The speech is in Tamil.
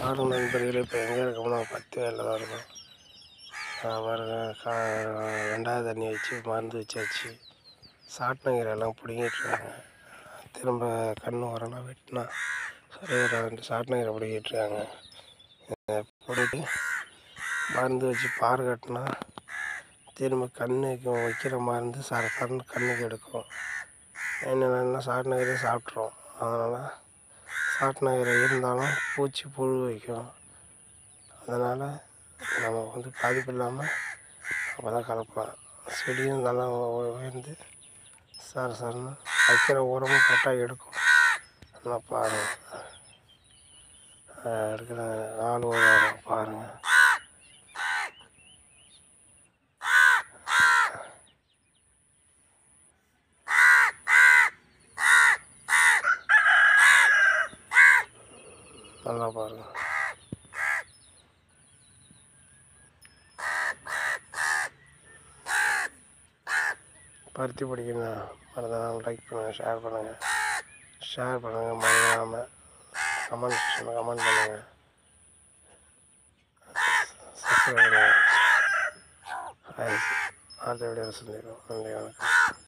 பாருங்கள் நண்பர்களே, இப்போ எங்கே இருக்கோம்னா பத்து வேலையில் தான் இருக்கும். பாருங்க, 2வது தண்ணி வச்சு மருந்து வச்சாச்சு. சாட்டினங்கீரையெல்லாம் பிடுங்கிட்டுருக்காங்க. திரும்ப கண் உரம்லாம் வெட்டினா சரியாக சாட்டினங்கீரை பிடுங்கிட்டுருக்காங்க. பிடிக்கிட்டு மருந்து வச்சு பார் கட்டினா திரும்ப கண்ணுக்கு வைக்கிற மருந்து கண்ணுக்கு எடுக்கும். என்னென்னா சாட்டினங்கீரை சாப்பிட்றோம். அதனால் சாட்டினங்கீரை இருந்தாலும் பூச்சி புழு வைக்கும். அதனால் நம்ம பாதிப்பு இல்லாமல் அப்போ தான் கலப்பலாம். செடியும் நல்லா உயர்ந்து சரன்னு வைக்கிற உரமும் கரெக்டாக எடுக்கும். நல்லா பாருங்கள், எடுக்கிற ஆள் உரம் பாருங்கள். நல்லா பாருங்கள். பருத்தி பிடிக்கணும் மறந்துடாமல் லைக் பண்ணுங்கள், ஷேர் பண்ணுங்கள் மறந்துடாமல் கமெண்ட் பண்ணுங்கள், சப்ஸ்கிரைப் பண்ணுங்கள். அடுத்த வீடியோவில் சந்திப்போம். நன்றி, வணக்கம்.